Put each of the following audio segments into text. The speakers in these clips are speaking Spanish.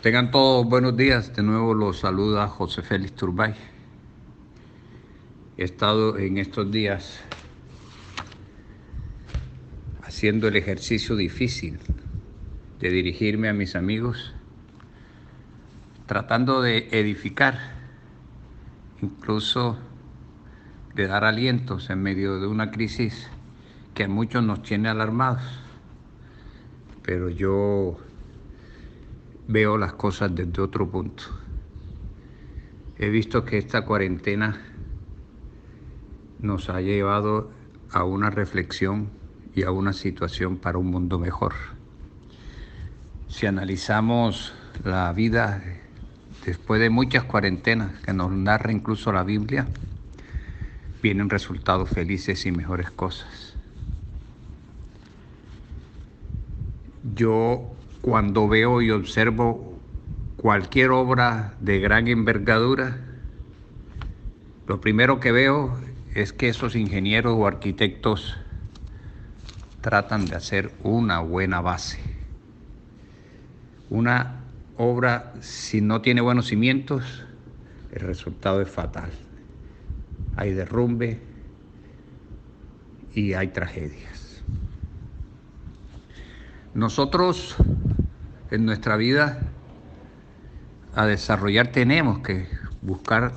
Tengan todos buenos días. De nuevo los saluda José Félix Turbay. He estado en estos días haciendo el ejercicio difícil de dirigirme a mis amigos, tratando de edificar, incluso de dar alientos en medio de una crisis que a muchos nos tiene alarmados. Pero yo veo las cosas desde otro punto. He visto que esta cuarentena nos ha llevado a una reflexión y a una situación para un mundo mejor. Si analizamos la vida después de muchas cuarentenas que nos narra incluso la Biblia, vienen resultados felices y mejores cosas. Yo cuando veo y observo cualquier obra de gran envergadura, lo primero que veo es que esos ingenieros o arquitectos tratan de hacer una buena base. Una obra, si no tiene buenos cimientos, el resultado es fatal. Hay derrumbe y hay tragedias. Nosotros en nuestra vida a desarrollar tenemos que buscar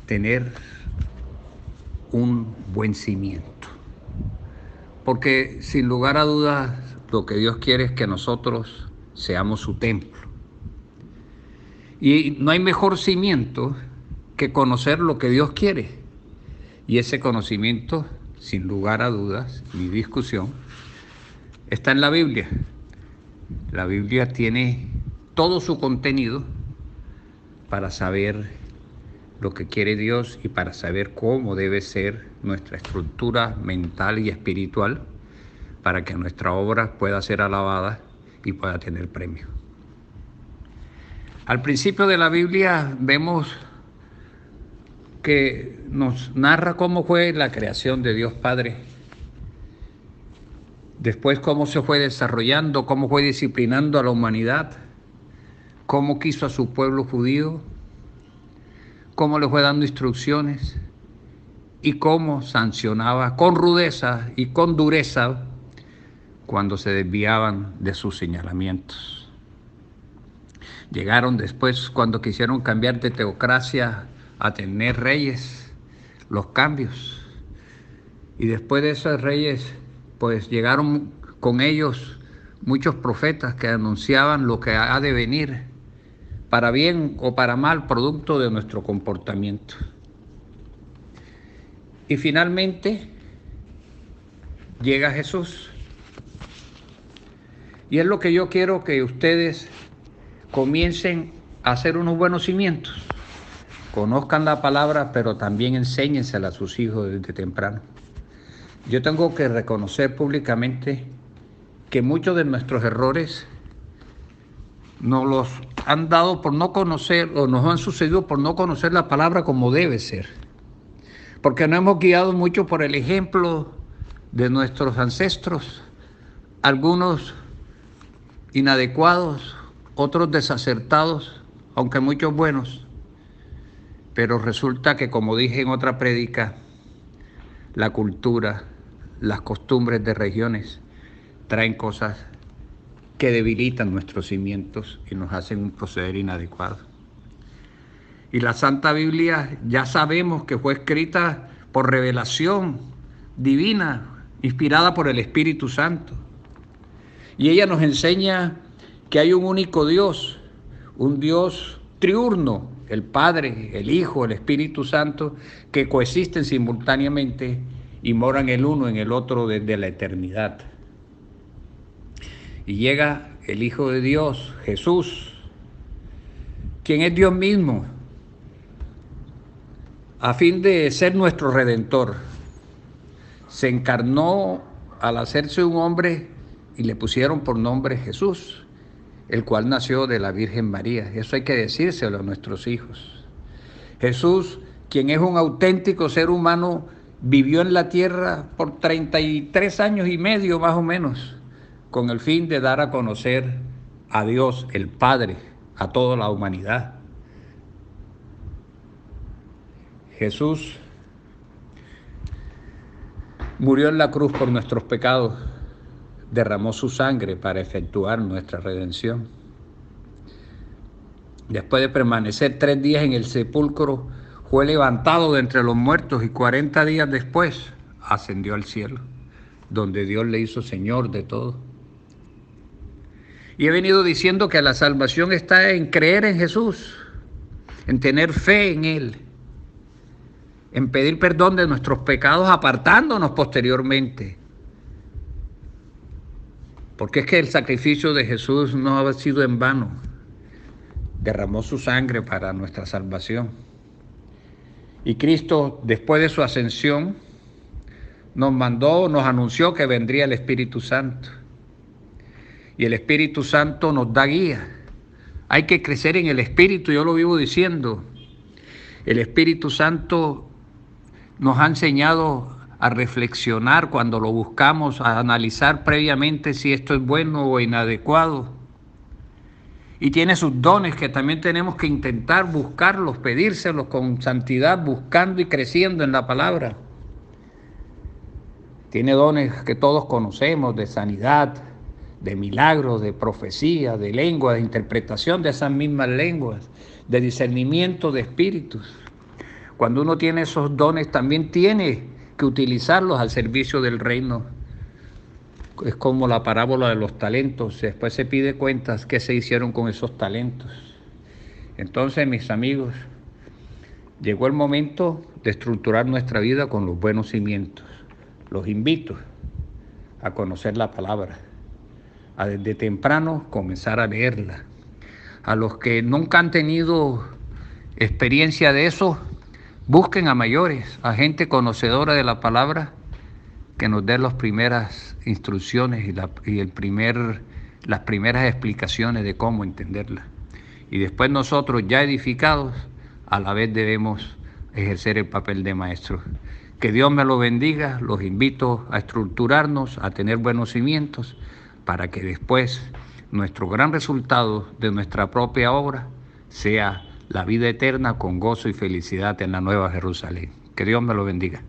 tener un buen cimiento. Porque sin lugar a dudas lo que Dios quiere es que nosotros seamos su templo. Y no hay mejor cimiento que conocer lo que Dios quiere. Y ese conocimiento, sin lugar a dudas ni discusión, está en la Biblia. La Biblia tiene todo su contenido para saber lo que quiere Dios y para saber cómo debe ser nuestra estructura mental y espiritual para que nuestra obra pueda ser alabada y pueda tener premio. Al principio de la Biblia vemos que nos narra cómo fue la creación de Dios Padre, después cómo se fue desarrollando, cómo fue disciplinando a la humanidad, cómo quiso a su pueblo judío, cómo le fue dando instrucciones y cómo sancionaba con rudeza y con dureza cuando se desviaban de sus señalamientos. Llegaron después, cuando quisieron cambiar de teocracia a tener reyes, los cambios. Y después de esos reyes, pues llegaron con ellos muchos profetas que anunciaban lo que ha de venir, para bien o para mal, producto de nuestro comportamiento. Y finalmente llega Jesús. Y es lo que yo quiero que ustedes comiencen a hacer unos buenos cimientos. Conozcan la palabra, pero también enséñensela a sus hijos desde temprano. Yo tengo que reconocer públicamente que muchos de nuestros errores nos los han dado por no conocer, o nos han sucedido por no conocer la palabra como debe ser. Porque nos hemos guiado mucho por el ejemplo de nuestros ancestros, algunos inadecuados, otros desacertados, aunque muchos buenos. Pero resulta que, como dije en otra prédica, la cultura, las costumbres de regiones traen cosas que debilitan nuestros cimientos y nos hacen un proceder inadecuado. Y la Santa Biblia ya sabemos que fue escrita por revelación divina, inspirada por el Espíritu Santo. Y ella nos enseña que hay un único Dios, un Dios triurno, el Padre, el Hijo, el Espíritu Santo, que coexisten simultáneamente y moran el uno en el otro desde la eternidad. Y llega el Hijo de Dios, Jesús, quien es Dios mismo, a fin de ser nuestro Redentor. Se encarnó al hacerse un hombre y le pusieron por nombre Jesús, el cual nació de la Virgen María. Eso hay que decírselo a nuestros hijos. Jesús, quien es un auténtico ser humano, vivió en la tierra por 33 años y medio más o menos, con el fin de dar a conocer a Dios, el Padre, a toda la humanidad. Jesús murió en la cruz por nuestros pecados, derramó su sangre para efectuar nuestra redención. Después de permanecer 3 días en el sepulcro, fue levantado de entre los muertos y 40 días después ascendió al cielo, donde Dios le hizo Señor de todo. Y he venido diciendo que la salvación está en creer en Jesús, en tener fe en Él, en pedir perdón de nuestros pecados apartándonos posteriormente. Porque es que el sacrificio de Jesús no ha sido en vano. Derramó su sangre para nuestra salvación. Y Cristo, después de su ascensión, nos anunció que vendría el Espíritu Santo. Y el Espíritu Santo nos da guía. Hay que crecer en el Espíritu, yo lo vivo diciendo. El Espíritu Santo nos ha enseñado a reflexionar cuando lo buscamos, a analizar previamente si esto es bueno o inadecuado. Y tiene sus dones que también tenemos que intentar buscarlos, pedírselos con santidad, buscando y creciendo en la palabra. Tiene dones que todos conocemos, de sanidad, de milagros, de profecía, de lengua, de interpretación de esas mismas lenguas, de discernimiento de espíritus. Cuando uno tiene esos dones, también tiene que utilizarlos al servicio del reino. Es como la parábola de los talentos. Después se pide cuentas qué se hicieron con esos talentos. Entonces, mis amigos, llegó el momento de estructurar nuestra vida con los buenos cimientos. Los invito a conocer la palabra, a desde temprano comenzar a leerla. A los que nunca han tenido experiencia de eso, busquen a mayores, a gente conocedora de la palabra, que nos dé las primeras instrucciones y las primeras explicaciones de cómo entenderla. Y después nosotros, ya edificados, a la vez debemos ejercer el papel de maestros. Que Dios me lo bendiga. Los invito a estructurarnos, a tener buenos cimientos, para que después nuestro gran resultado de nuestra propia obra sea la vida eterna con gozo y felicidad en la Nueva Jerusalén. Que Dios me lo bendiga.